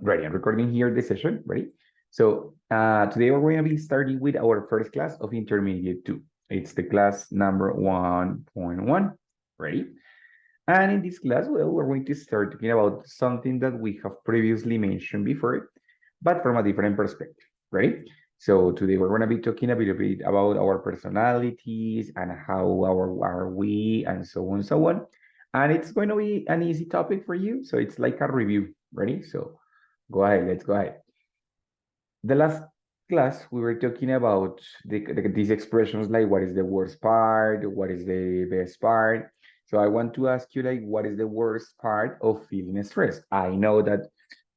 Ready, I'm recording here the session, ready? So today we're going to be starting with our first class of intermediate 2. It's the class number 1.1, ready? And in this class, well, we're going to start talking about something that we have previously mentioned before, but from a different perspective, right? So today we're going to be talking a little bit about our personalities and how are we and so on and so on. And it's going to be an easy topic for you. So it's like a review, ready? So go ahead, let's go ahead. The last class, we were talking about these expressions like what is the worst part, what is the best part. So I want to ask you like, what is the worst part of feeling stressed? I know that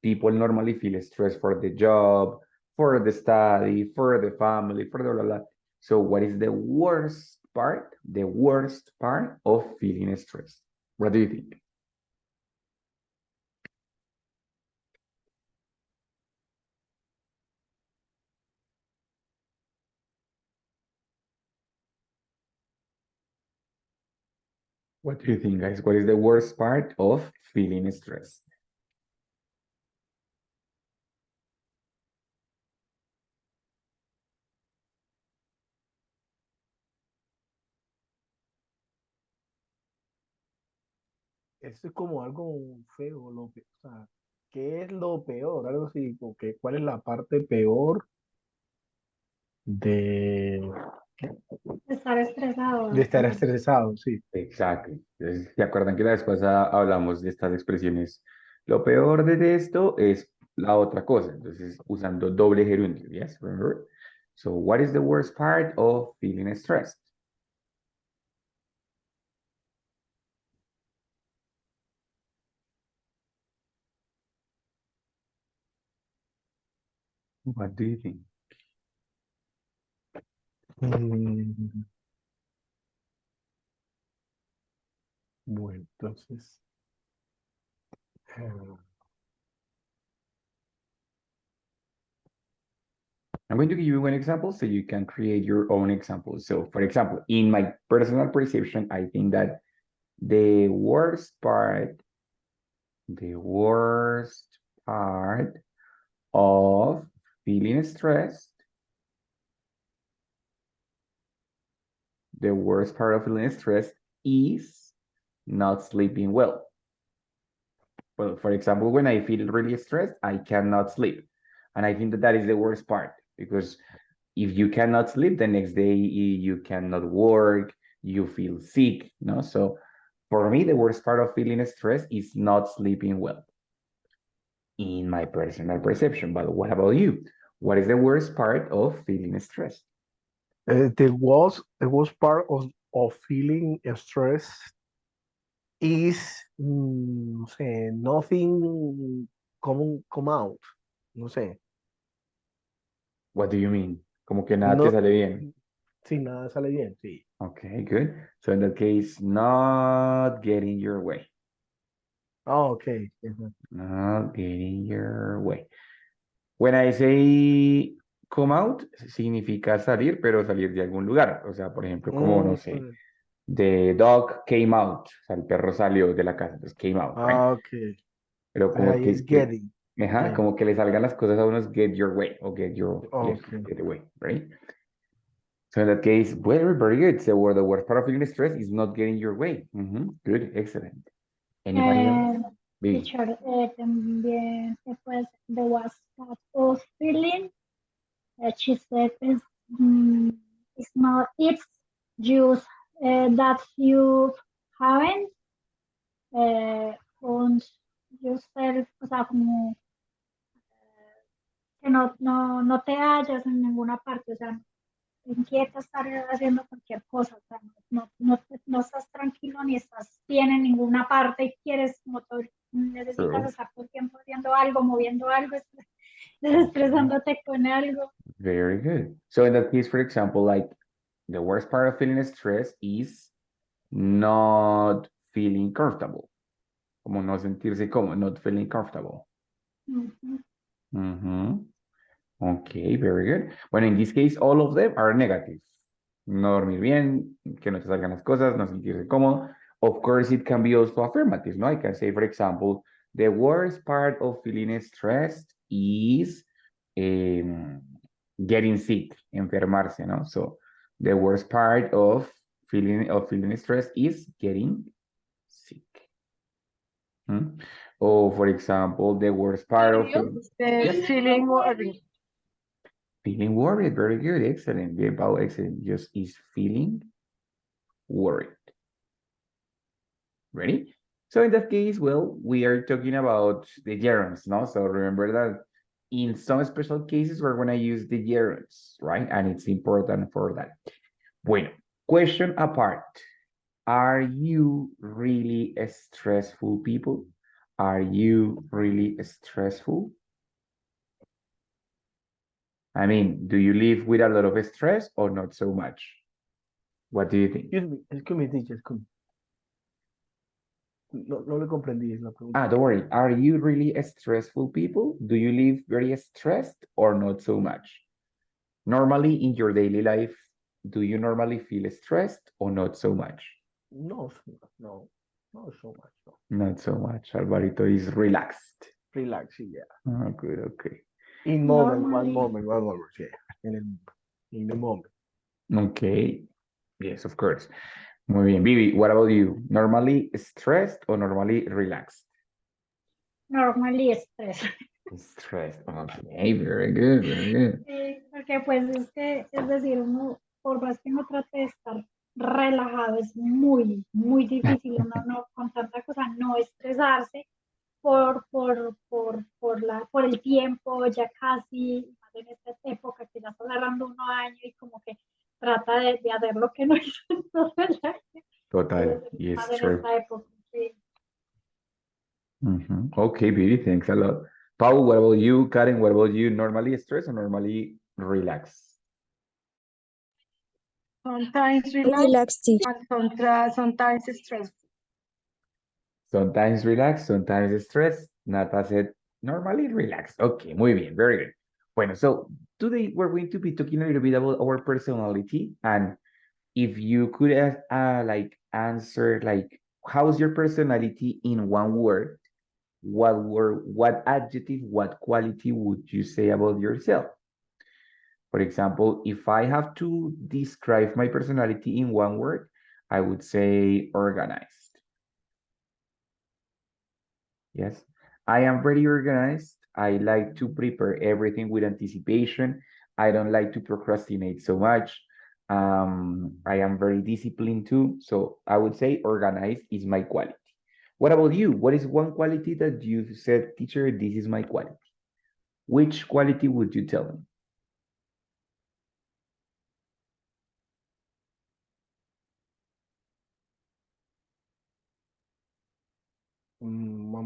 people normally feel stressed for the job, for the study, for the family, for the blah, blah, blah. So what is the worst part? The worst part of feeling stressed? What do you think? What do you think, guys? What is the worst part of feeling stressed? Eso es como algo feo, o sea, ¿qué es lo peor? Algo así, porque ¿cuál es la parte peor de, Estar estresado, de estar digamos. estresado? Sí. Exacto. Entonces, ¿se acuerdan que la vez pasada hablamos de estas expresiones? Lo peor de esto es la otra cosa. Entonces, usando doble gerundio. Yes, remember? So, what is the worst part of feeling stressed? What do you think? Mm, bueno, entonces, eh, I'm going to give you one example so you can create your own example. So, for example, in my personal perception, I think that the worst part, the worst part of feeling stressed, the worst part of feeling stressed is not sleeping well. Well, for example, when I feel really stressed, I cannot sleep. And I think that that is the worst part because if you cannot sleep the next day, you cannot work, you feel sick, no? So for me, the worst part of feeling stressed is not sleeping well in my personal perception. But what about you? What is the worst part of feeling stressed? the worst part of feeling stress is, no sé, nothing come out, no sé, What do you mean? Como que nada te no, sale bien. si nada sale bien, sí. Okay, good. So in that case, not getting your way. Ah, ok. Ujú. Not getting your way. When I say come out, significa salir, pero salir de algún lugar. O sea, por ejemplo, como, no sé, Mm, the dog came out. O sea, el perro salió de la casa, entonces came out, right? ah, ok. Pero como Ahí que, es getting. ajá, Getting. como que le salgan las cosas a unos get your way o get your, yes, Ok. get away, right? So in that case, very, very good. So where the worst part of feeling stress is not getting your way. Good, excellent. Anybody else? Eh, Big. Teacher, también, pues, the worst part of feeling, she said, it's not, it's just that you haven't found yourself, o sea, como que no te hallas en ninguna parte, o sea, te inquieta estar haciendo cualquier cosa, o sea, no estás tranquilo ni estás bien en ninguna parte y quieres, como todo, necesitas True. estar todo el tiempo haciendo algo, moviendo algo, Okay. desestresándote con algo. Very good. So in that case, for example, like the worst part of feeling stress is not feeling comfortable. Como no sentirse cómodo, not feeling comfortable. Ujú. Mhm. Okay, very good. Bueno, in this case, all of them are negative. No dormir bien, que no te salgan las cosas, no sentirse cómodo. Of course, it can be also affirmative, no? I can say, for example, The worst part of feeling stressed is getting sick, enfermarse, no? So the worst part of feeling stressed is getting sick. Hmm? Or for example, the worst part of Feeling worried. feeling worried. Very good, excellent. Bien, Pau, excellent. Just is feeling worried. Ready? So in that case, well, we are talking about the gerunds, no? So remember that in some special cases, we're going to use the gerunds, right? And it's important for that. Bueno, question apart. Are you really a stressful people? Are you really stressful? I mean, do you live with a lot of stress or not so much? What do you think? Excuse me, teacher, excuse me. No le comprendí la pregunta. Don't worry. Are you really a stressful people? Do you live very stressed or not so much? Normally in your daily life, do you normally feel stressed or not so much? No, no so much, no. Not so much. Alvarito is relaxed. Relaxing, yeah. Oh, good, okay. In moment, one Normally. moment, yeah. In the moment. Okay. Yes, of course. Muy bien. Vivi, what about you? Normally stressed or normally relaxed? Normally stress. Stressed. Okay, very good, very good. Porque pues es decir, uno, por más que uno trate de estar relajado, es muy difícil, uno no, con tanta cosa, no estresarse por el tiempo, ya casi, más en esta época que ya está cerrando uno año y como que trata de hacer lo que no hizo en todo el año. Total. Entonces, Yes, más en true. esta época, sí. Okay, Vivi, thanks a lot. Paul, what about you? Karen, what about you? Normally stressed or normally relaxed? Sometimes relaxed Relax, teacher. and sometimes stressful. Sometimes relaxed, sometimes stressed. Nata said normally relaxed. Okay, muy bien, very good. Bueno, so today we're going to be talking a little bit about our personality, and if you could like answer like how's your personality in one word, what adjective, what quality would you say about yourself? For example, if I have to describe my personality in one word, I would say organized. Yes, I am very organized. I like to prepare everything with anticipation. I don't like to procrastinate so much. I am very disciplined too. So I would say organized is my quality. What about you? What is one quality that you said, teacher, this is my quality? Which quality would you tell me?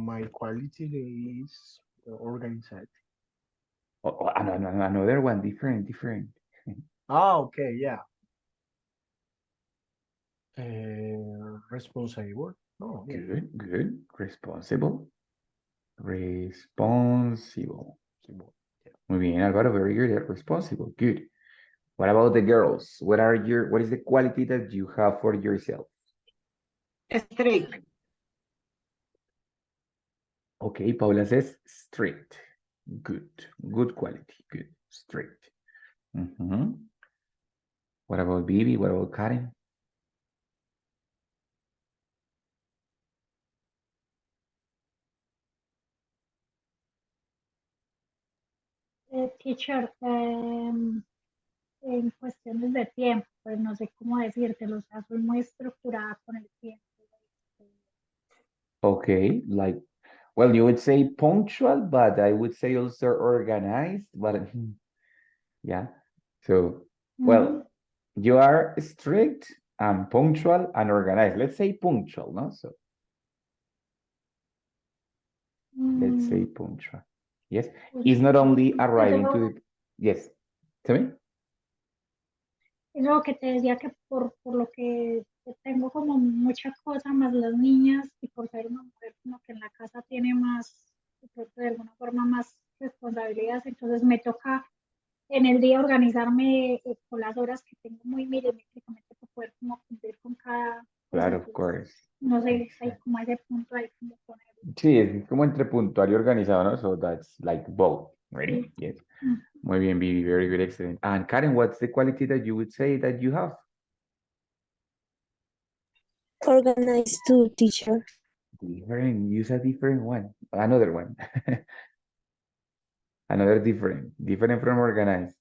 My quality is organized. Another one, different. Okay, yeah. Responsible. No, yeah. Good. Responsible. Responsible. Muy bien, Alvaro, very good. Responsible, good. What about the girls? What is the quality that you have for yourself? Strict. Okay, Paula says strict. Good quality, good, strict. What about Bibi? What about Karen? Teacher, en cuestiones de tiempo, pues no sé cómo decírtelo, o sea, soy muy estructurada con el tiempo. Okay, like, well, you would say punctual, but I would say also organized, but yeah. So, well, you are strict and punctual and organized. Let's say punctual, no? So let's say punctual. Yes, it's not only arriving to the, yes, tell me. Es lo que te decía que por lo que tengo como mucha cosa más las niñas y por ser una mujer como que en la casa tiene más, pues, de alguna forma más responsabilidades, entonces me toca en el día organizarme con las horas que tengo muy milimétricamente para poder como cumplir con cada Claro, of course. No sé, hay como ese punto ahí como poner. Sí, es como entre puntual y organizado, ¿no? So that's like both. Ready? Yes. Mm. Muy bien, Vivi. Very good. Excellent. And Karen, what's the quality that you would say that you have? Organized too, teacher. Different. Use a different one. Another one. Another different. Different from organized.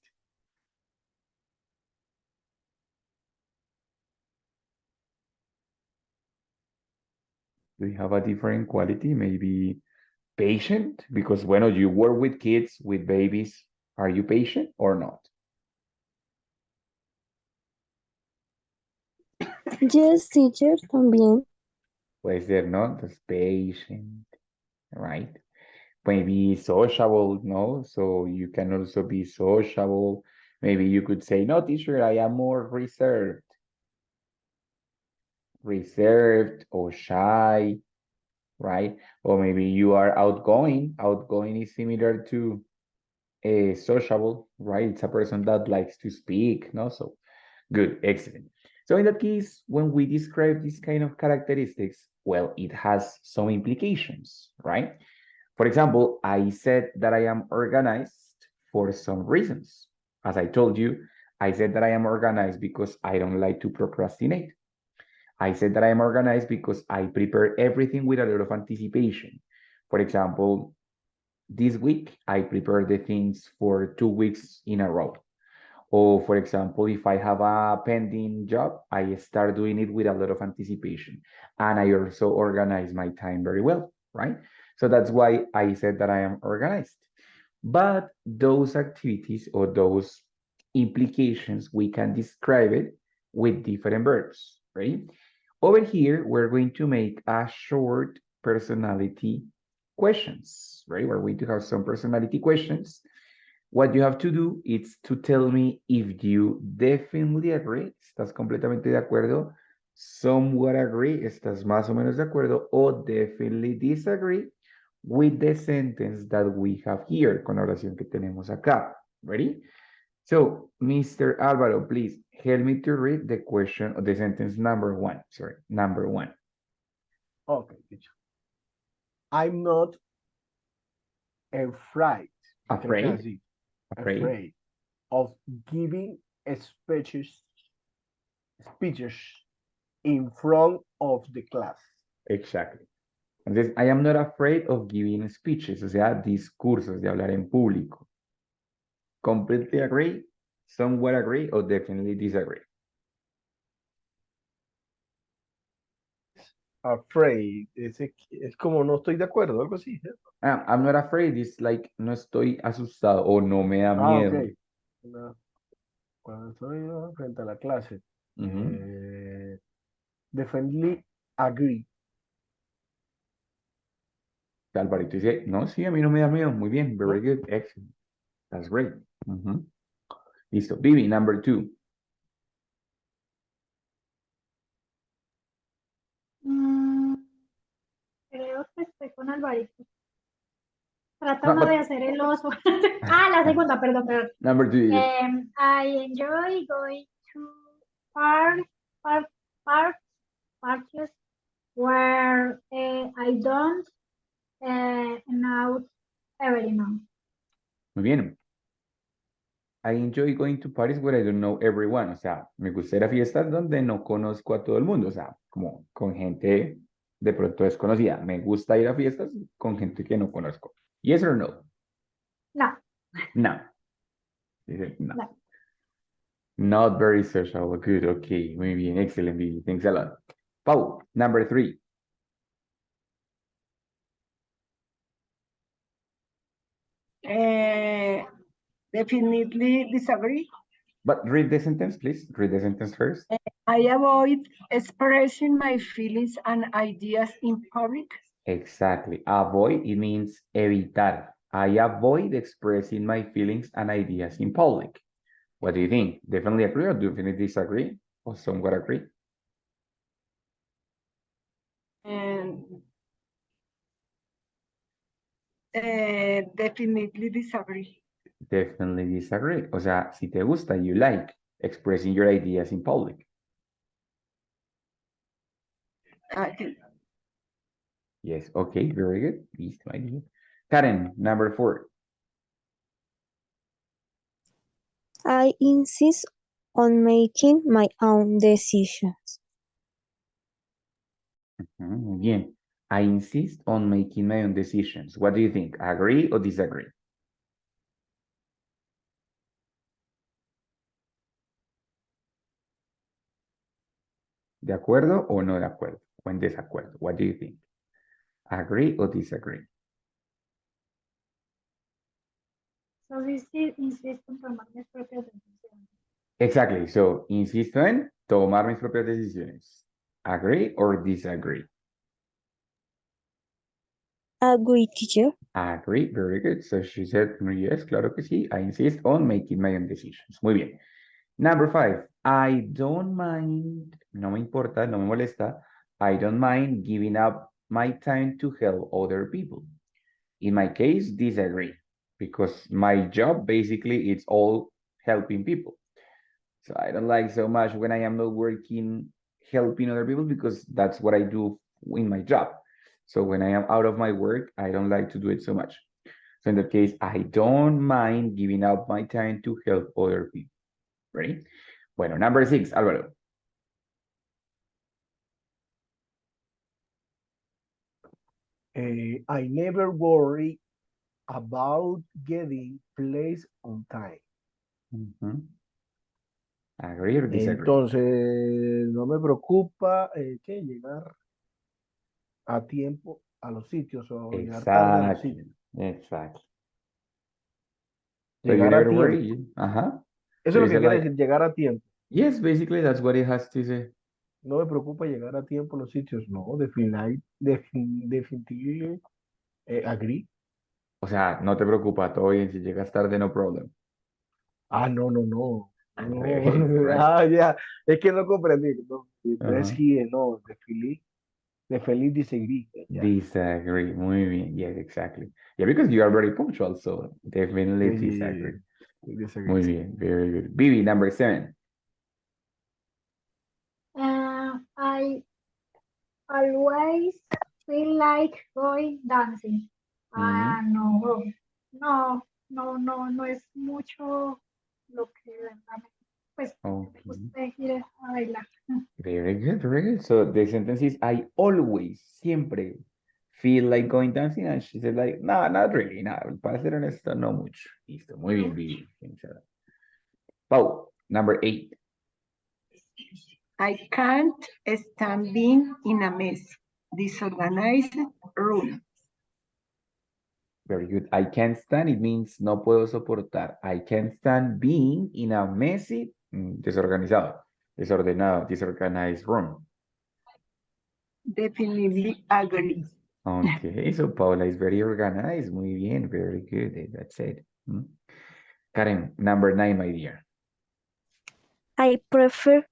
Do you have a different quality? Maybe patient? Because, bueno, you work with kids, with babies. Are you patient or not? Yes, teacher, también. Puede ser, ¿no? Entonces, patient, right? Maybe sociable, no? So you can also be sociable. Maybe you could say, no, teacher, I am more reserved. Reserved or shy, right? Or maybe you are outgoing. Outgoing is similar to a sociable, right? It's a person that likes to speak, no? So good, excellent. So in that case, when we describe this kind of characteristics, well, it has some implications, right? For example, I said that I am organized for some reasons. As I told you, I said that I am organized because I don't like to procrastinate. I said that I am organized because I prepare everything with a lot of anticipation. For example, this week, I prepare the things for 2 weeks in a row. Or for example, if I have a pending job, I start doing it with a lot of anticipation. And I also organize my time very well, right? So that's why I said that I am organized. But those activities or those implications, we can describe it with different verbs, right? Over here, we're going to make a short personality questions, right? We're going to have some personality questions. What you have to do is to tell me if you definitely agree, estás completamente de acuerdo, somewhat agree, estás más o menos de acuerdo, o definitely disagree with the sentence that we have here, con la oración que tenemos acá. Ready? So, Mr. Álvaro, please help me to read the question of the sentence number one. Sorry, number one. Okay, teacher. I'm not afraid. Creo que es Afraid? así. Afraid? Afraid of giving speeches in front of the class. Exactly. Entonces, I am not afraid of giving speeches, o sea, discursos, de hablar en público. Completely agree, somewhat agree, or definitely disagree. Afraid, es como no estoy de acuerdo, algo así. I'm not afraid, it's like no estoy asustado o no me da miedo. Ok. Cuando estoy frente a la clase, definitely agree. Alvarito dice, no, sí, a mí no me da miedo. Muy bien, very good, excellent. That's great. Listo. Vivi, number two. Creo que estoy con Alvarito. Tratando No, but- de hacer el oso. La segunda, perdón. Number two is, I enjoy going to parties where I don't know everyone. muy bien. I enjoy going to parties where I don't know everyone. O sea, me gusta ir a fiestas donde no conozco a todo el mundo. O sea, como con gente de pronto desconocida. Me gusta ir a fiestas con gente que no conozco. Yes or no? No. No. Dice, no. No. Not very social. Good. Okay. Muy bien. Excellent, Vivi. Thanks a lot. Pau, number three. Definitely disagree. But read the sentence, please. Read the sentence first. I avoid expressing my feelings and ideas in public. Exactly. Avoid, it means evitar. I avoid expressing my feelings and ideas in public. What do you think? Definitely agree or definitely disagree? Or somewhat agree? And definitely disagree. Definitely disagree. O sea, si te gusta, you like expressing your ideas in public. Agree. Yes, okay, very good. Listo, my dear. Karen, number 4. I insist on making my own decisions. Muy bien. I insist on making my own decisions. What do you think? Agree or disagree? ¿De acuerdo o no de acuerdo? O en desacuerdo. What do you think? Agree or disagree? So sí, sí, insisto en tomar mis propias decisiones. Exactly. So, insisto en tomar mis propias decisiones. Agree or disagree? Agree, teacher. Agree. Very good. So she said, yes, claro que sí. I insist on making my own decisions. Muy bien. Number 5. I don't mind. No me importa, no me molesta. I don't mind giving up my time to help other people. In my case, disagree. Because my job basically it's all helping people. So I don't like so much when I am not working helping other people because that's what I do in my job. So when I am out of my work, I don't like to do it so much. So in that case, I don't mind giving up my time to help other people. Ready? Bueno, number 6, Álvaro. I never worry about getting place on time. Agree or disagree? Entonces, no me preocupa que llegar a tiempo a los sitios o llegar tarde a los Exactly. sitios. Exactly. So you Llegar a never tiempo. worry. Uh-huh. Eso So es lo you que said quiere like, decir, llegar a tiempo. yes, basically that's what it has to say. No me preocupa llegar a tiempo a los sitios. No, definitivamente agree. O sea, no te preocupa, todo bien. Si llegas tarde, no problem. Ah, no, no, no. No. Right. Ah, ya. Es que no comprendí. No, es Uh-huh. que no, de feliz disagree. Ya. Disagree. Muy bien. Yes, exactly. Yeah, because you are very punctual, so definitely Yeah, yeah, disagree. yeah. Disagree. Muy bien. Very good. Vivi, number 7. I always feel like going dancing. Ah, no, no es mucho lo que verdaderamente, pues, me Okay. gusta ir a bailar. Very good, very good. So the sentence is, I always, siempre feel like going dancing. And she said like, no, not really. No, para ser honesto, no mucho. Listo, muy bien, Vivi. Pau, number 8. I can't stand being in a mess, disorganized room. Very good. I can't stand, it means no puedo soportar. I can't stand being in a messy, desorganizado, desordenado, disorganized room. Definitely agree. Okay, so Paula is very organized. Muy bien, very good. That's it. Karen, number 9, my dear. I prefer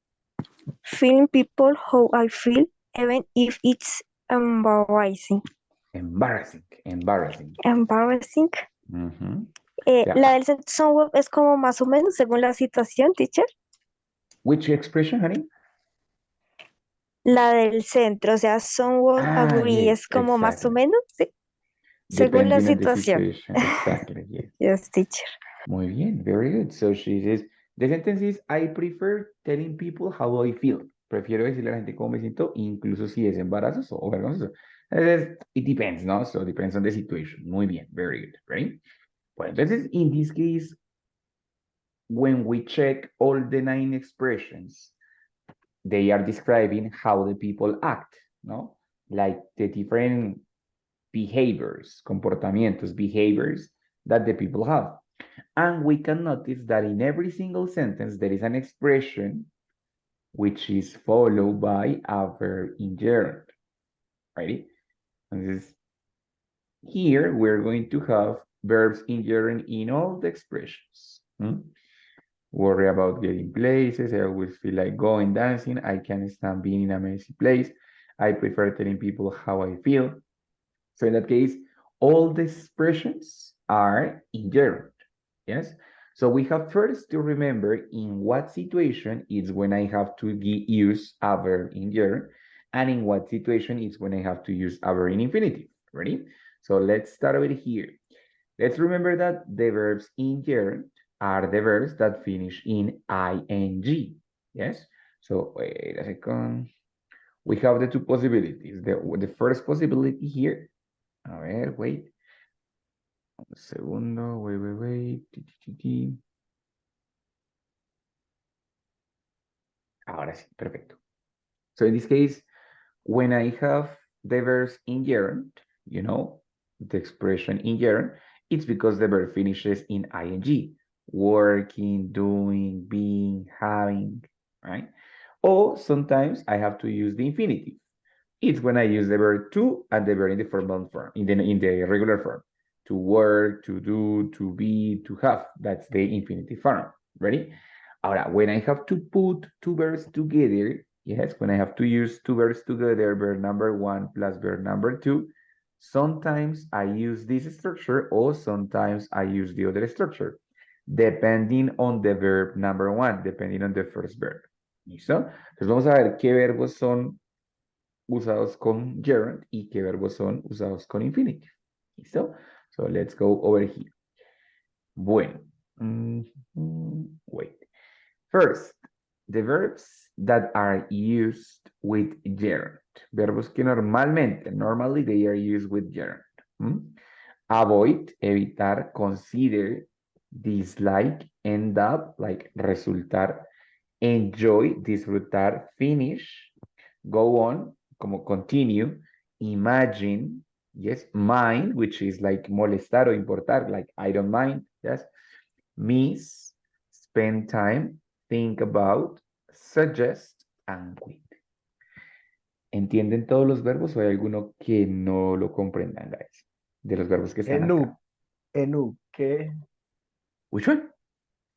feeling people how I feel, even if it's embarrassing. Embarrassing, embarrassing. Embarrassing. Yeah. La del son web es como más o menos según la situación, teacher. Which expression, honey? La del centro, o sea, somewhat agree Yes, es como más o exactly. menos, ¿sí? Según la Depending on the situación. situation. Exactly, yes. Yes, teacher. Muy bien, very good. So she says, the sentence is, I prefer telling people how I feel. Prefiero decirle a la gente cómo me siento, incluso si es embarazoso o vergonzoso. It depends, ¿no? So depends on the situation. Muy bien, very good, right? Bueno, entonces, in this case, when we check all the 9 expressions, they are describing how the people act, ¿no? Like the different behaviors, comportamientos, behaviors that the people have. And we can notice that in every single sentence, there is an expression which is followed by a verb in gerund, right? And this, here, we're going to have verbs in gerund in all the expressions. Worry about getting places. I always feel like going dancing. I can't stand being in a messy place. I prefer telling people how I feel. So in that case, all the expressions are in gerund. Yes. So we have first to remember in what situation is when I have to use a verb in gerund. and in what situation is when I have to use a verb in infinitive. Ready? So let's start over here. Let's remember that the verbs in gerund are the verbs that finish in ing. Yes? So wait a second. We have the two possibilities. The first possibility here. A ver, wait. Un segundo, wait. Ahora sí, perfecto. So in this case, when I have the verbs in gerund, you know, the expression in gerund, it's because the verb finishes in ing. Working, doing, being, having, right? Or sometimes I have to use the infinitive. It's when I use the verb to and the verb in the formal form, in the regular form. To work, to do, to be, to have. That's the infinitive form. Ready? Ahora, when I have to put two verbs together, yes, when I have to use two verbs together, verb number one plus verb number two, sometimes I use this structure or sometimes I use the other structure, depending on the verb number one, depending on the first verb. ¿Listo? Entonces vamos a ver qué verbos son usados con gerund y qué verbos son usados con infinitive. ¿Listo? So let's go over here. Bueno. Wait. First, the verbs that are used with gerund. Verbos que normally they are used with gerund. Avoid, evitar, consider, dislike, end up, like resultar, enjoy, disfrutar, finish, go on, como continue, imagine, yes, mind, which is like molestar o importar, like I don't mind, yes, miss, spend time, think about, suggest, and quit. ¿Entienden todos los verbos o hay alguno que no lo comprendan, guys? De los verbos que están acá. Enu, ¿qué? Which one?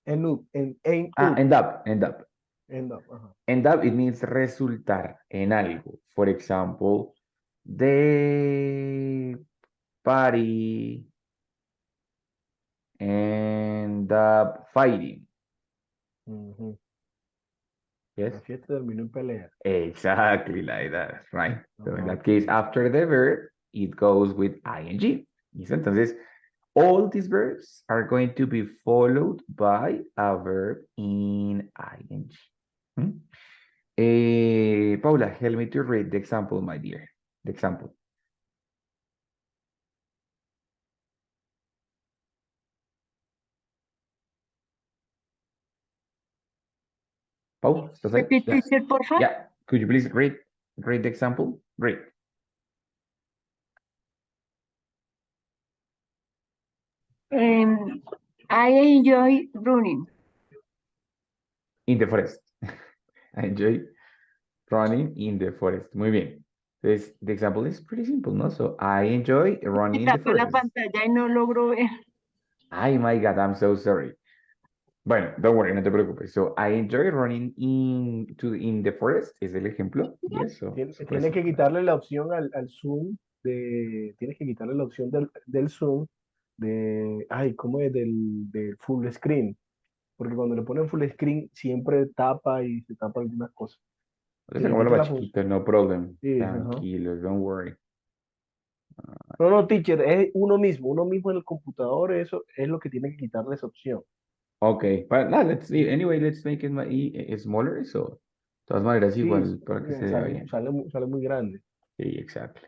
Enu, End up, end up. end up, ajá. End up, it means resultar en algo. For example, the party end up fighting. Ujú. Yes? La fiesta terminó en pelea. Exactly like that, right? So in Ajá, that case, after the verb, it goes with ing. ¿Listo? Entonces, all these verbs are going to be followed by a verb in ing. Hmm? Paula, help me to read the example, my dear. The example. Paul, ¿estás ahí? Repeat, Yeah. teacher, porfa. Yeah. Could you please read the example? Great. I enjoy running. In the forest. I enjoy running in the forest. Muy bien. Entonces, the example is pretty simple, ¿no? So, I enjoy running in the Tapé la forest. pantalla y no logro ver. Ay, my God, I'm so sorry. Bueno, don't worry, no te preocupes. So, I enjoy running in the forest, es el ejemplo. Yes, so, Tienes que quitarle la opción al zoom tienes que quitarle la opción del zoom ¿cómo es? Del full screen. Porque cuando le ponen full screen siempre tapa y se tapa algunas cosas. Entonces, Que le como lo quite más la función. chiquito, no problem. Sí, ajá. Tranquilos, don't worry. No, teacher, es uno mismo en el computador, eso es lo que tiene que quitarle esa opción. Okay, but no, let's see. Anyway, let's make it smaller. So, de todas maneras, Sí, igual para que se vea bien. sale muy grande. Sí, exacto.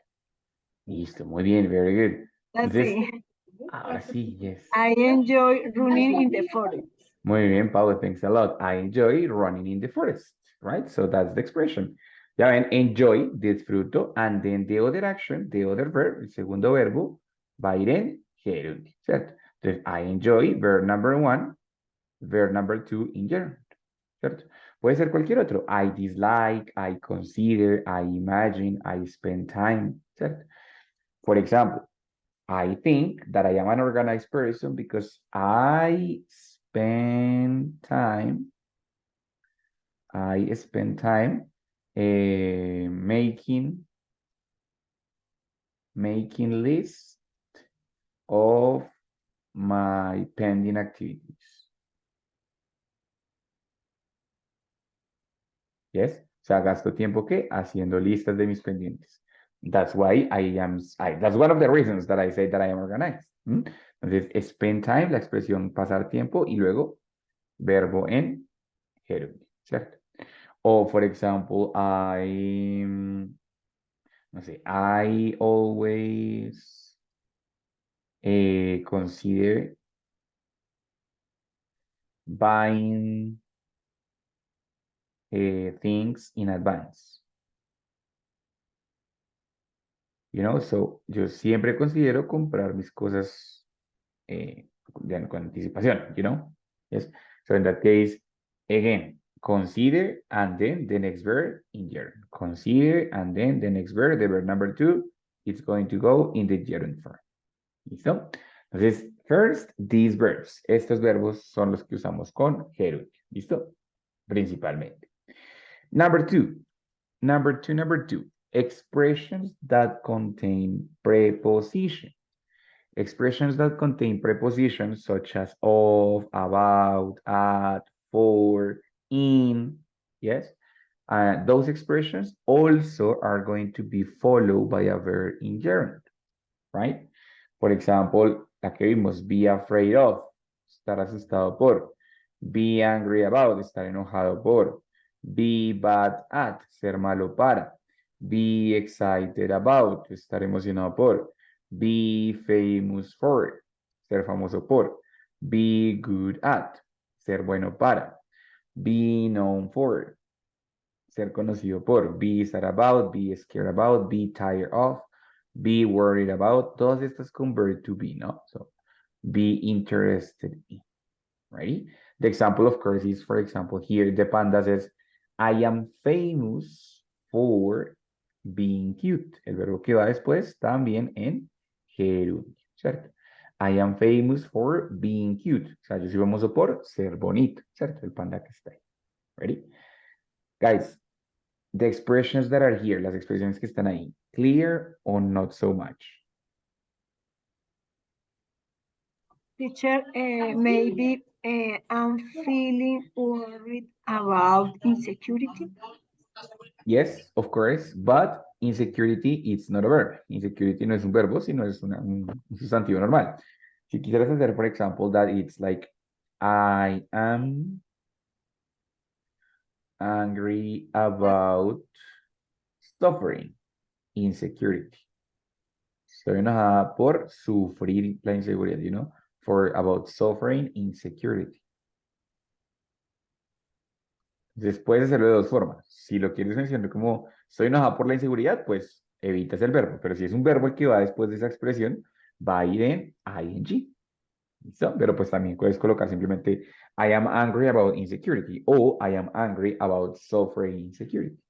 Listo, muy bien, very good. Entonces, Así. ahora sí, yes. I enjoy running in the forest. Muy bien, Paula, thanks a lot. I enjoy running in the forest, right? So that's the expression. Ya ven, enjoy, disfruto, and then the other action, the other verb, el segundo verbo, va a ir en gerundio, ¿cierto? Entonces, I enjoy, verb number one, verb number two in gerund, ¿cierto? Puede ser cualquier otro. I dislike, I consider, I imagine, I spend time, ¿cierto? For example, I think that I am an organized person because I spend time making lists of my pending activities. Yes, O sea, gasto tiempo, ¿qué? Haciendo listas de mis pendientes. That's why that's one of the reasons that I say that I am organized. Entonces, spend time, la expresión pasar tiempo, y luego verbo en gerundio, ¿cierto? O, for example, no sé, I always consider buying things in advance. You know, so yo siempre considero comprar mis cosas con anticipación, you know? Yes. So in that case, again, consider and then the next verb in gerund. Consider and then the next verb, the verb number 2, it's going to go in the gerund form. ¿Listo? Entonces, first, these verbs. Estos verbos son los que usamos con gerundio. ¿Listo? Principalmente. Number two. Expressions that contain preposition. Expressions that contain prepositions such as of, about, at, for, in, yes? Those expressions also are going to be followed by a verb in gerund, right? Por example, la que vimos, be afraid of, estar asustado por. Be angry about, estar enojado por. Be bad at, ser malo para. Be excited about, estar emocionado por. Be famous for, ser famoso por. Be good at, ser bueno para. Be known for, ser conocido por. Be sad about, be scared about, be tired of, be worried about. Todas estas convert to be, ¿no? So, be interested in. Ready? The example, of course, is, for example, here the panda says, I am famous for being cute. El verbo que va después también en gerundio, ¿cierto? I am famous for being cute. O sea, yo soy famoso por ser bonito, ¿cierto? El panda que está ahí. Ready? Guys, the expressions that are here, las expresiones que están ahí, clear or not so much? Teacher, maybe I'm feeling worried about insecurity. Yes, of course, but insecurity is not a verb. Insecurity no es un verbo, sino es un sustantivo normal. Si quisieras hacer, for example, that it's like, I am angry about suffering insecurity. Estoy enojada por sufrir la inseguridad, you know, about suffering insecurity. Después hacerlo de dos formas. Si lo quieres mencionar como estoy enojada por la inseguridad, pues evitas el verbo. Pero si es un verbo el que va después de esa expresión, va a ir en ing. ¿Listo? Pero pues también puedes colocar simplemente I am angry about insecurity o I am angry about suffering insecurity.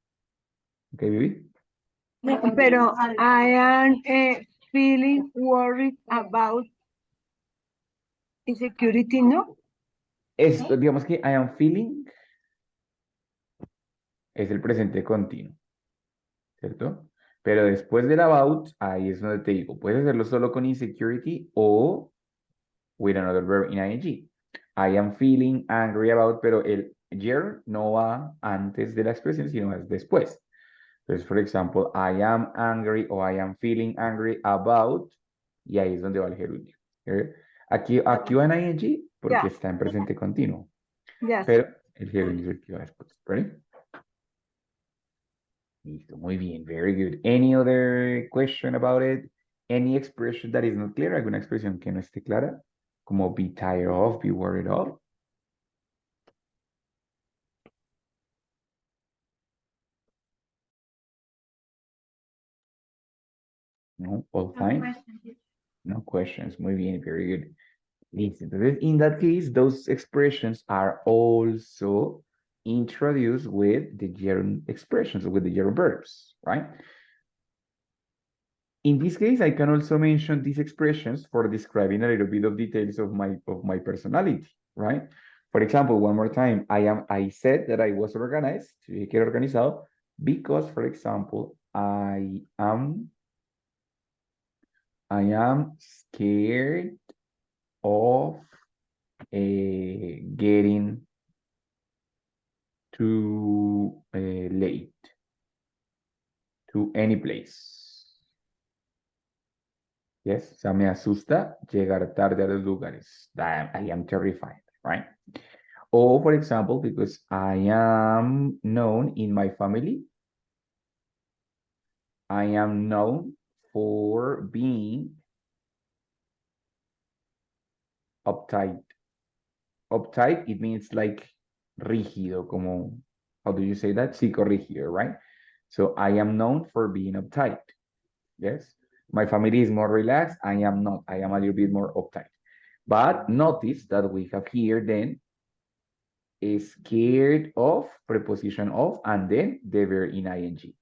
¿Ok, Vivi? No, pero I am feeling worried about insecurity, ¿no? Esto, digamos que I am feeling es el presente continuo, ¿cierto? Pero después del about, ahí es donde te digo, puedes hacerlo solo con insecurity o with another verb in ing. I am feeling angry about, pero el year no va antes de la expresión, sino es después. Entonces, por ejemplo, I am angry o I am feeling angry about, y ahí es donde va el gerundio. Aquí va en ing porque Yeah. está en presente continuo, Yes. pero el gerundio es el que va después. ¿Ready? Listo, muy bien, very good. Any other question about it? Any expression that is not clear? ¿Alguna expresión que no esté clara? Como be tired of, be worried of. No, all fine. No questions. Muy bien, very good. Listo. Entonces, in that case, those expressions are also introduced with the gerund expressions, with the gerund verbs, right? In this case, I can also mention these expressions for describing a little bit of details of my personality, right? For example, one more time, I said that I was organized, que era organizado, because, for example, I am scared of getting to late to any place. Yes, o sea, me asusta llegar tarde a los lugares. I am terrified, right? Or, for example, because I am known in my family, I am known for being uptight. Uptight, it means like rígido, como, how do you say that? Psicorrígido, right? So I am known for being uptight. Yes. My family is more relaxed. I am not. I am a little bit more uptight. But notice that we have here then scared of, preposition of, and then the verb in ing.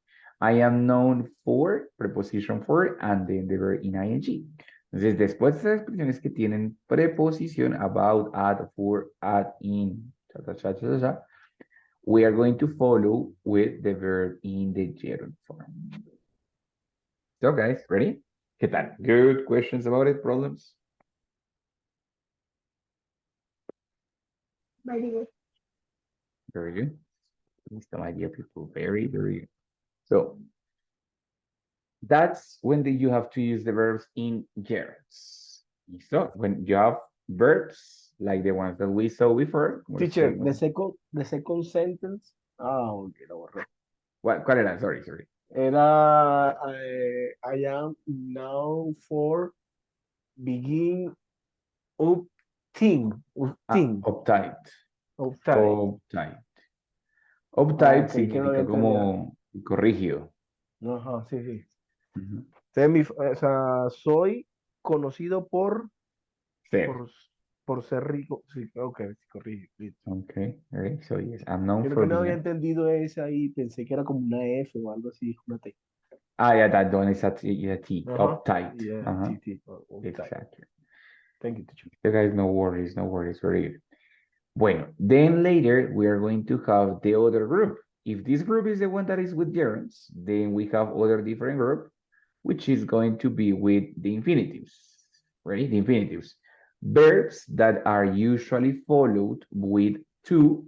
I am known for, preposition for, and then the verb in ing. Entonces, después de esas expresiones que tienen preposición about, at, for, at, in, we are going to follow with the verb in the gerund form. So, guys, ready? ¿Qué tal? Good questions about it, problems? Very good. Very good. Listo, my dear people. Very, very good. So, that's when you have to use the verbs in gerunds. So, when you have verbs like the ones that we saw before. Teacher, the second sentence. Ah, ok, lo borré. ¿Cuál era? Sorry. Era I am now for begin up thing. Uptight. Uptight. Uptight Ok, que no significa había como corrigido. Ajá, sí. Ujú. Entonces, o sea, soy conocido Ser. por ser rico. Sí, ok, sí, corrijo. Okay, so yes, I'm known Creo for que no había being. entendido esa ahí, pensé que era como una F o algo así, una T. Yeah, that one is a T, Ajá. uptight. Yeah, T, uptight. Exactly. Thank you, teacher. You guys, no worries, very good. Bueno, then later we are going to have the other group. If this group is the one that is with gerunds, then we have other different group, which is going to be with the infinitives, right? The infinitives. Verbs that are usually followed with to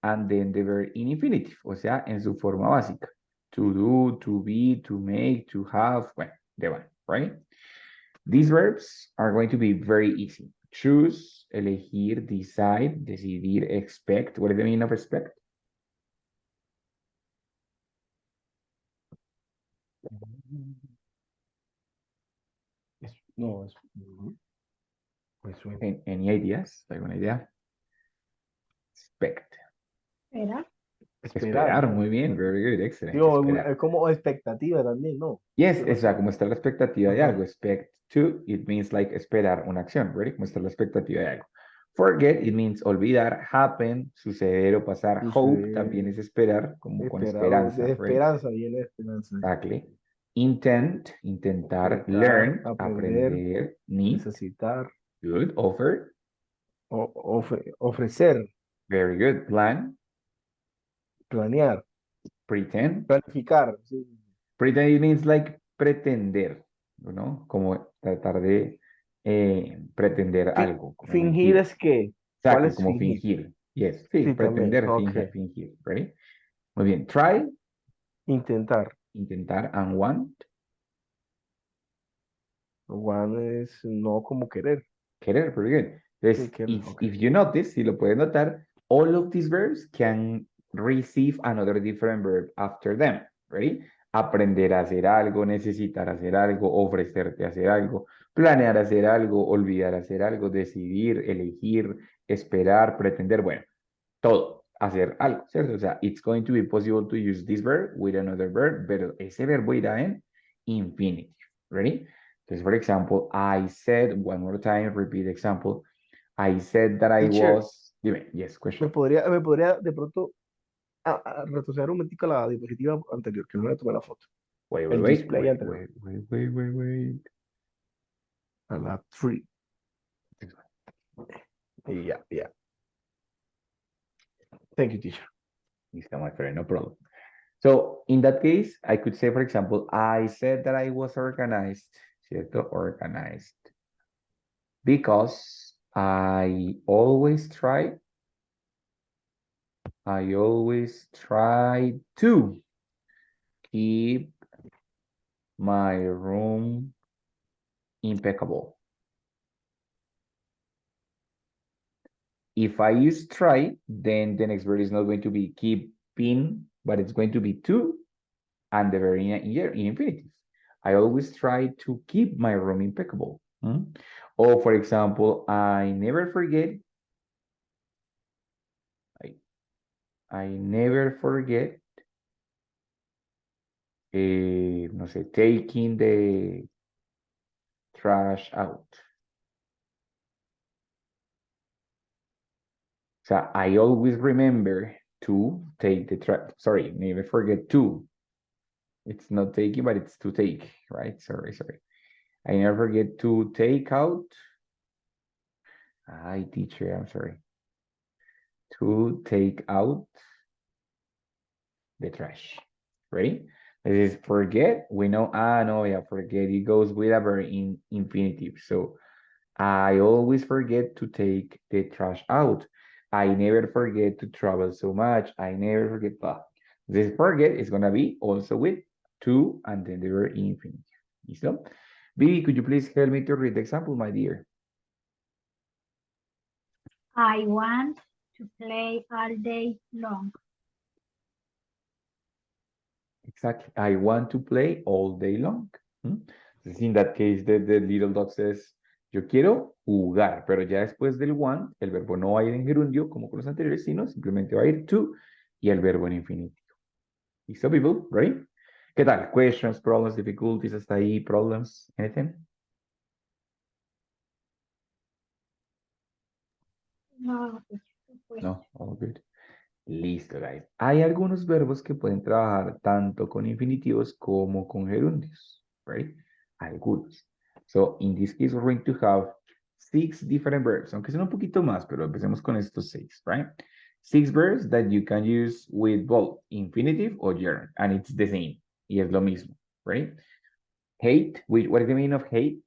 and then the verb in infinitive, o sea, en su forma básica. To do, to be, to make, to have, bueno, de van, right? These verbs are going to be very easy. Choose, elegir, decide, decidir, expect. What is the meaning of expect? Any ideas? ¿Alguna idea? Expect. Era. Esperar, muy bien, very good, excellent. Digo, Esperar. es como expectativa también, ¿no? Yes, o sea, como está la expectativa de Ajá. algo. Expect to, it means like esperar una acción, right? Como está la expectativa de algo. Forget, it means olvidar. Happen, suceder o pasar. Hope también es esperar, como con esperanza, De right? esperanza, viene de esperanza. Exactly. Intent, intentar. Intentar, Learn, aprender, aprender. Need, necesitar, good. Offer, ofrecer, very good. Plan, planear, pretend. planificar. Sí. Pretend it means like pretender, ¿no? Como tratar de pretender algo, como Fingir mentir. es que. ¿Cuál Exactly, es como fingir? fingir. Yes, sí, Sí, también. pretender, Ok. fingir, right? Muy bien. Try, Intentar. intentar, and want, One es no como querer. querer, very good. Entonces, Sí, querer, ok. if you notice, si lo puedes notar, all of these verbs can receive another different verb after them, ready? Aprender a hacer algo, necesitar hacer algo, ofrecerte a hacer algo, planear hacer algo, olvidar hacer algo, decidir, elegir, esperar, pretender, bueno, todo, hacer algo, ¿cierto? O sea, it's going to be possible to use this verb with another verb, pero ese verbo irá en infinitive, ready? Entonces, for example, I said, one more time, repeat example, I said that I Teacher, was, dime, yes, question. me podría de pronto retroceder un momentico a la diapositiva anterior, que no le tomé la foto. El display anterior. Wait. A la 3. Yeah. Thank you, teacher. Listo, my friend, no problem. So, in that case, I could say, for example, I said that I was organized, ¿cierto? Organized. Because I always try I always try to keep my room impeccable. If I use try, then the next verb is not going to be keeping, but it's going to be to, and the verb in infinitive. I always try to keep my room impeccable. Or for example, I never forget. I never forget, no sé, taking the trash out. So I always remember to take the trash. Sorry, never forget to. It's not taking, but it's to take, right? Sorry. I never forget to take out. Teacher, I'm sorry. To take out the trash. Ready? This is forget. We know, no, yeah, forget. It goes with a verb in infinitive. So I always forget to take the trash out. I never forget to travel so much. I never forget. This forget is going to be also with to and then the verb in infinitive. ¿Listo? Vivi, could you please help me to read the example, my dear? I want to play all day long. Exactly. I want to play all day long. In that case, the little dog says, yo quiero jugar, pero ya después del want, el verbo no va a ir en gerundio como con los anteriores, sino simplemente va a ir to y el verbo en infinitivo. ¿Listo, people? Ready? ¿Qué tal? Questions, problems, difficulties, hasta ahí, problems, anything? No, pues, No, all good. Listo, guys. Hay algunos verbos que pueden trabajar tanto con infinitivos como con gerundios, right? Algunos. So, in this case, we're going to have 6 different verbs, aunque son un poquito más, pero empecemos con estos 6, right? 6 verbs that you can use with both infinitive or gerund, and it's the same. Y es lo mismo, right? Hate, what is the meaning of hate?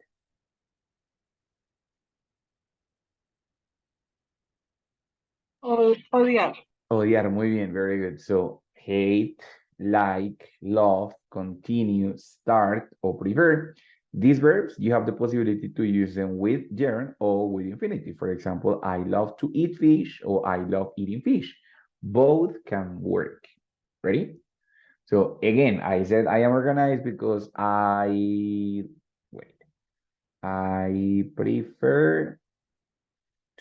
Odiar. Odiar, muy bien, very good. So, hate, like, love, continue, start, or prefer. These verbs, you have the possibility to use them with gerund or with infinitive. For example, I love to eat fish or I love eating fish. Both can work. Ready? So again, I said I am organized because I prefer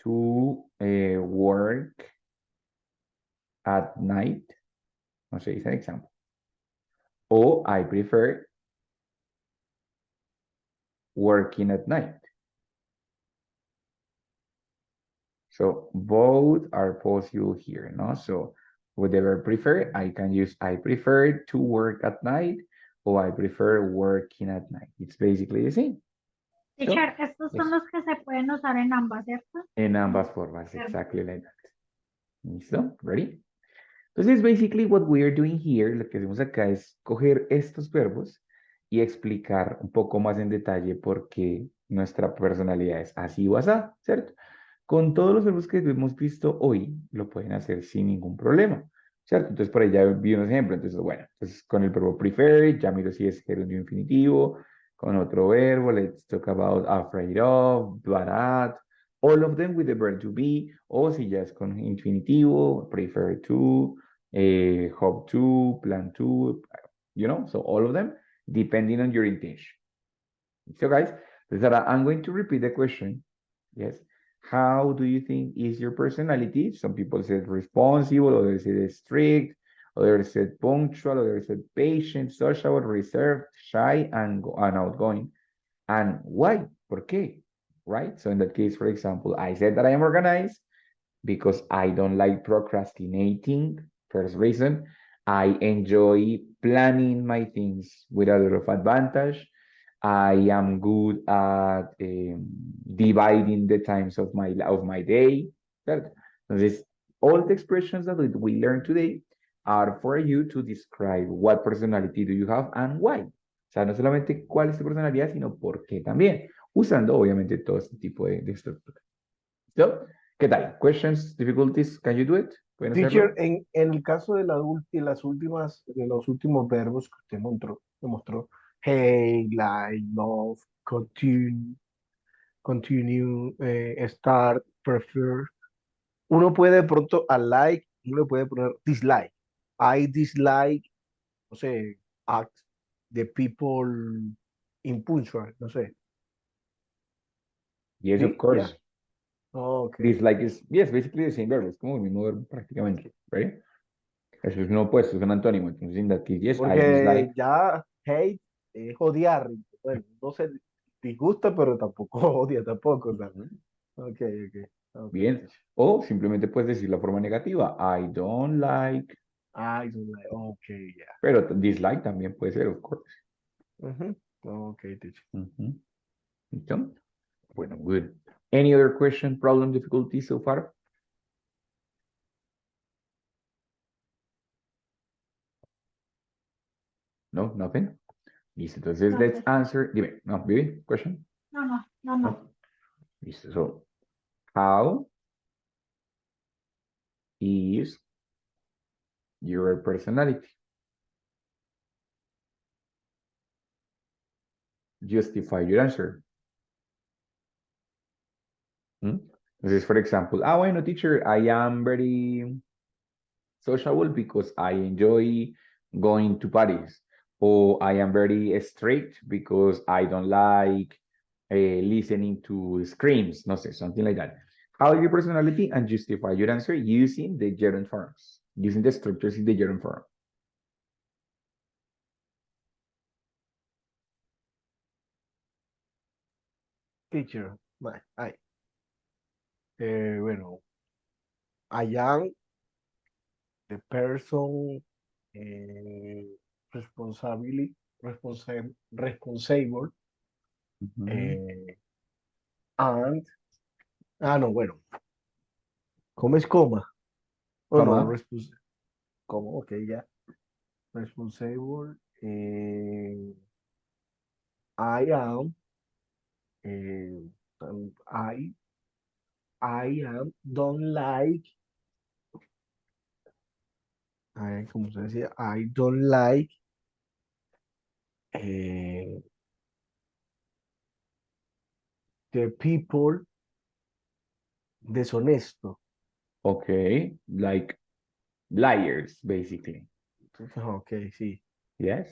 to work at night. No sé, it's an example. Or I prefer working at night. So both are possible here, no? So whatever prefer, I can use I prefer to work at night or I prefer working at night. It's basically the same. Teacher, estos son los que se pueden usar en ambas, ¿cierto? En ambas formas, exactly like that. ¿Listo? Ready? Entonces, basically what we are doing here, lo que hacemos acá es coger estos verbos y explicar un poco más en detalle por qué nuestra personalidad es así o así, ¿cierto? Con todos los verbos que hemos visto hoy, lo pueden hacer sin ningún problema, ¿cierto? Entonces, por ahí ya vi unos ejemplos. Entonces, bueno, entonces con el verbo prefer, ya miro si es gerundio infinitivo. Con otro verbo, let's talk about afraid of, bad at, all of them with the verb to be, o si ya es con infinitivo, prefer to, hope to, plan to, you know, so all of them, depending on your intention. So guys, I'm going to repeat the question, yes. How do you think is your personality? Some people said responsible, others said strict, others said punctual, others said patient, social, reserved, shy, and outgoing. And why? ¿Por qué? Right? So in that case, for example, I said that I am organized because I don't like procrastinating. First reason, I enjoy planning my things with a lot of advantage. I am good at dividing the times of my day. Entonces, all the expressions that we learned today are for you to describe what personality do you have and why. O sea, no solamente cuál es tu personalidad, sino por qué también, usando obviamente todo este tipo de estructuras. ¿Listo? ¿Qué tal? Questions, difficulties, can you do it? ¿Pueden Teacher, hacerlo? en el caso de de los últimos verbos que usted me mostró, hey, like, love, continue, start, prefer. Uno puede de pronto a like, uno le puede poner dislike. I dislike, no sé, act the people impunctual, no sé. Yes, of ¿Sí? course. ¿Ya? Ok. Dislike is, yes, basically the same verb. Es como el mismo verbo prácticamente, right? Eso es un opuesto, es un antónimo. Entonces, in that case, yes, I Porque dislike. ya hate es odiar. Bueno, no se disgusta, pero tampoco odia tampoco. O sea. Ujú. Ok, ok, Bien. teacher. O simplemente puedes decir la forma negativa. I don't like. I don't like. Ok, ya. Pero dislike también puede ser, of course. Ujú. Ok, teacher. Ujú. ¿Listo? Bueno, good. Any other question, problem, difficulty so far? No, nothing. Listo. Entonces, No, let's pues, answer. Dime, no, Vivi, question? no. No. Listo. So, how is your personality? Justify your answer. ¿Mm? Entonces, for example, bueno, teacher, I am very sociable because I enjoy going to parties. Or I am very strict because I don't like listening to screams, no sé, something like that. How is your personality and justify your answer using the gerund forms, using the structures in the gerund form. Teacher. Ay. Bueno, I am the person responsibly, responsible, Ujú. eh, and, no, bueno, ¿cómo es coma? Oh, no, Coma, ¿cómo? Ok, ya. Responsible, I am, I, don't like, ¿cómo se decía? I don't like, eh, the people deshonesto. okay, like liars, basically. Ok, sí, Yes,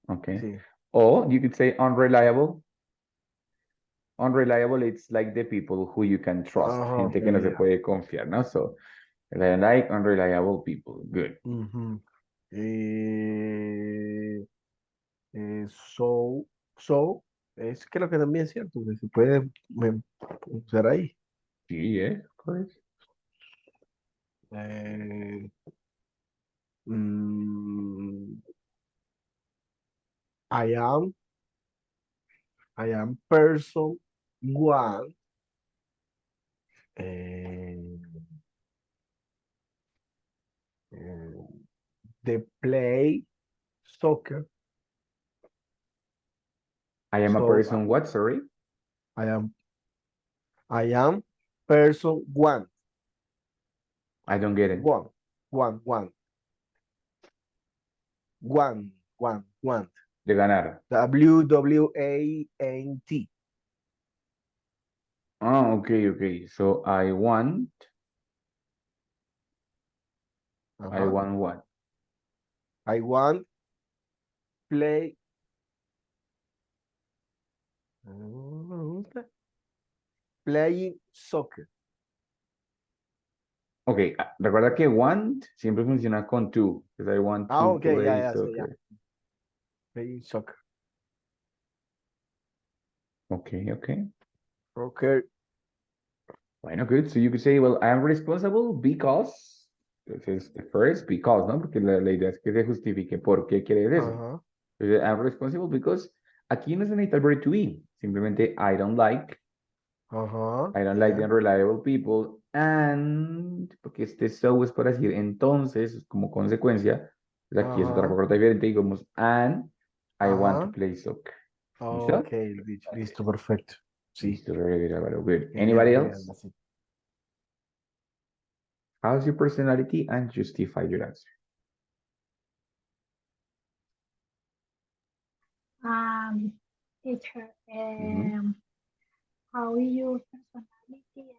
okay. sí. Or you could say unreliable. Unreliable, it's like the people who you can trust, Ok, gente que no se ya. puede confiar, ¿no? So, I like unreliable people. Good. Ujú. Eh, so, so, es que lo que también es cierto, que se puede usar ahí. Yes, of course. Eh, mm, I am, person one, eh, eh, they play soccer. I am a So person, what, sorry? I am, person one, I don't get it. one, one, one, one. De ganar. WWANT. Oh, okay, okay. So I Ajá. want what? I want play. Playing soccer. Ok, recuerda que want siempre funciona con to, because I want to Ok, play ya sé, ya. soccer. Playing soccer. Okay, okay. Okay. Bueno, good. So you could say, well, I'm responsible because. Entonces, first, because, ¿no? Porque la idea es que se justifique por qué quieres eso. Ajá, Entonces, I'm responsible because aquí no se necesita el verb to be. Simplemente, ajá, I don't like the ya. unreliable people, and, porque este so es para decir entonces, como consecuencia, pues aquí es otra Ajá, cosa diferente, digamos, and I want to ajá. play soccer. Ok, ¿Listo? listo, perfecto. Sí, Listo, very good, Álvaro, good. genial, Anybody genial. else? Así. How's your personality? And justify your answer. Teacher, Mhm. how is your personality?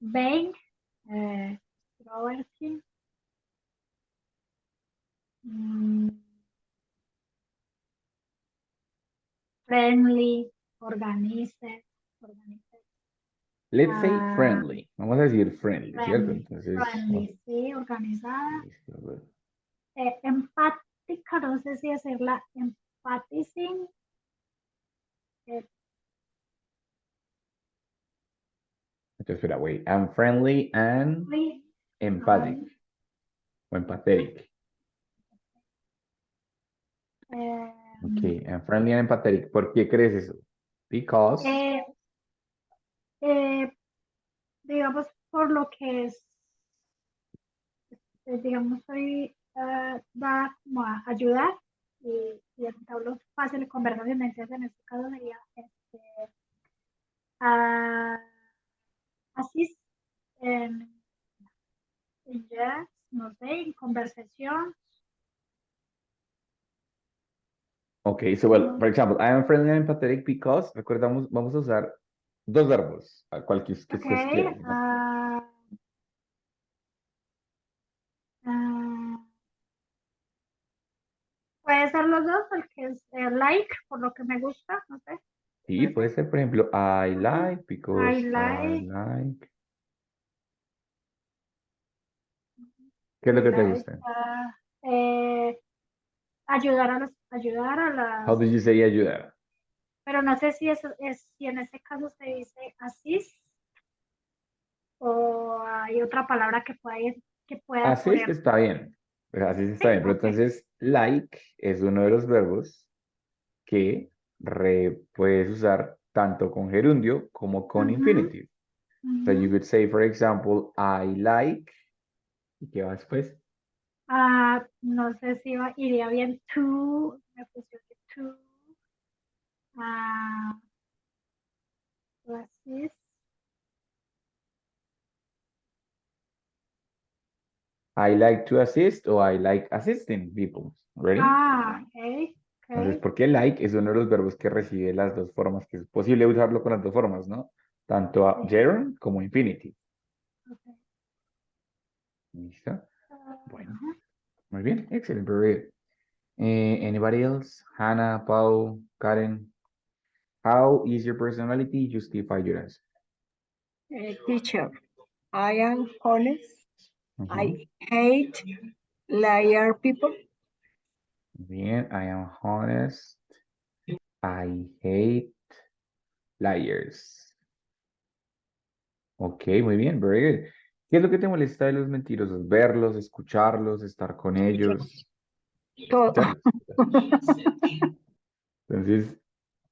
Vague, extroverted, mm, friendly, organized, Let's say friendly. Vamos a decir friendly, ¿cierto? friendly, Entonces, friendly, sí, organizada. listo, good. Empática, no sé si hacerla empathizing. eh, Entonces, espera, wait. I'm friendly and friendly, empathic. O empathetic. Okay, I'm friendly and empathetic. ¿Por qué crees eso? Because. digamos, por lo que es, digamos, soy dada como a ayudar y entablo fácil conversación. Entonces, en este caso sería assist en yes, no sé, en conversación. Okay, so well, for example, I am friendly and empathetic because, recordamos, vamos a usar dos verbos, a cual que Ok, ustedes quieran, ¿no? puede ser los dos, el que es like, por lo que me gusta, no sé. Sí, puede ser, por ejemplo, I like, I because I like, like. ¿Qué es lo que te like, gusta? ayudar a How las, do you say ayudar? pero no sé si eso es, si en ese caso se dice assist o hay otra palabra que pueda Assist poner. está bien, assist está Sí, bien, pero ok. entonces like es uno de los verbos que puedes usar tanto con gerundio como con Ujú, infinitive. So you ujú. could say, for example, I like, ¿y qué va después? No sé si iría bien to, me pusieron to, ah, to assist. I like to assist o I like assisting people. Ready? Ok, Entonces, ok. porque like es uno de los verbos que recibe las dos formas, que es posible usarlo con las dos formas, ¿no? Tanto a Sí, gerund como infinitive. ok. ¿Listo? Bueno, Ajá. muy bien. Excellent, very good. Anybody else? Hannah, Pau, Karen? How is your personality? Justify your answer. Teacher, I am honest. Ujú. I hate liar people. Bien, I am honest. I hate liars. Ok, muy bien, very good. ¿Qué es lo que te molesta de los mentirosos? Verlos, escucharlos, estar con ellos. Todo. ¿Escucharlos? Entonces,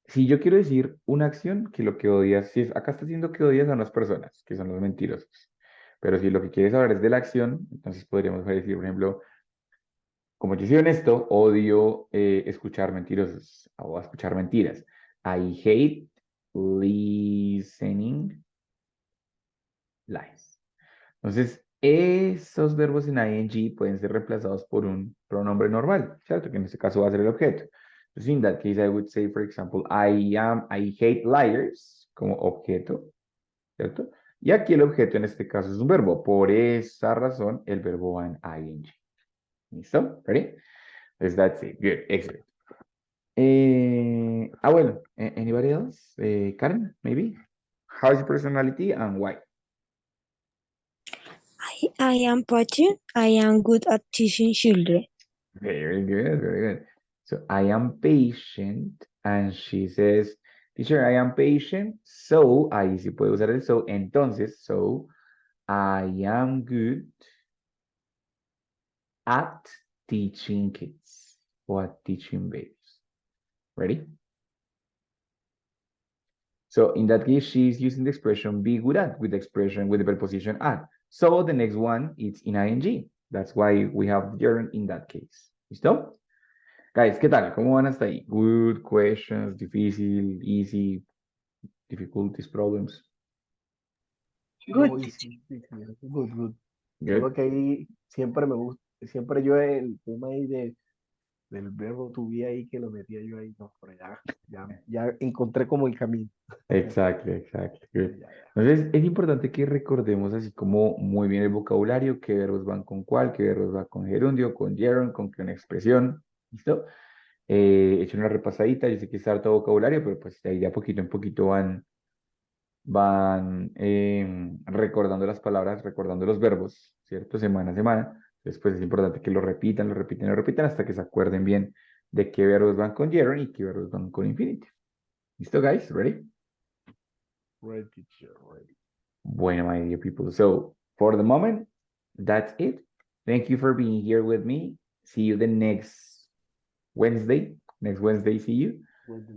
si yo quiero decir una acción que lo que odias, si acá está diciendo que odias a las personas, que son los mentirosos. Pero si lo que quieres saber es de la acción, entonces podríamos decir, por ejemplo, como yo soy honesto, odio escuchar mentirosos o escuchar mentiras. I hate listening lies. Entonces, esos verbos en ing pueden ser reemplazados por un pronombre normal, ¿cierto? Que en este caso va a ser el objeto. Entonces, in that case, I would say, for example, I hate liars como objeto, ¿cierto? Y aquí el objeto en este caso es un verbo. Por esa razón, el verbo va en ing. ¿Listo? ¿Ready? Pues that's it. Good. Excellent. Bueno. Anybody else? Karen, maybe? How's your personality and why? I am patient. I am good at teaching children. Very good, very good. So I am patient, and she says, teacher, I am patient, so, ahí sí puedo usar el so, entonces, so, I am good at teaching kids, or at teaching babies. Ready? So in that case, she's using the expression be good at with the expression with the preposition at. So the next one is in ing. That's why we have gerund in that case. ¿Listo? Guys, ¿qué tal? ¿Cómo van hasta ahí? Good, questions, difícil, easy. difficulties, problems? Good. Uy, sí, sí, sí, good, good. Good. Solo que ahí siempre me gusta, siempre yo el tema ahí del verbo to be ahí que lo metía yo ahí, no, pero ya encontré como el camino. Exactly, exactly. Good. Ya, ya. Entonces, es importante que recordemos así como muy bien el vocabulario, qué verbos van con cuál, qué verbos van con gerundio, con gerund, con qué una expresión. ¿Listo? He hecho una repasadita, yo sé que está harto vocabulario, pero pues de ahí de a poquito en poquito van recordando las palabras, recordando los verbos, ¿cierto? Semana a semana. Después es importante que lo repitan, lo repiten, lo repitan hasta que se acuerden bien de qué verbos van con gerund y qué verbos van con infinitive. ¿Listo, guys? Ready? Right, teacher, right. Bueno, my dear people. So, for the moment, that's it. Thank you for being here with me. See you the next Wednesday. Next Wednesday, see you.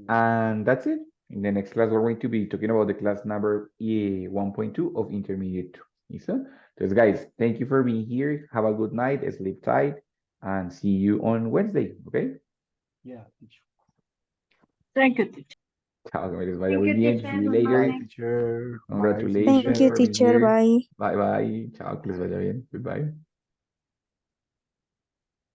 And that's it. In the next class, we're going to be talking about the class number 1.2 of intermediate 2. ¿Listo? Entonces, guys, thank you for being here. Have a good night, sleep tight, and see you on Wednesday, okay? Yeah, teacher. Thank you, teacher. Chao, que me les vaya Thank muy you, bien. teacher. See you Good later. Bye, morning. teacher. Bye, Congratulations Thank you, for being teacher. here. Bye. Bye, bye. Chao, que les vaya bien. Goodbye.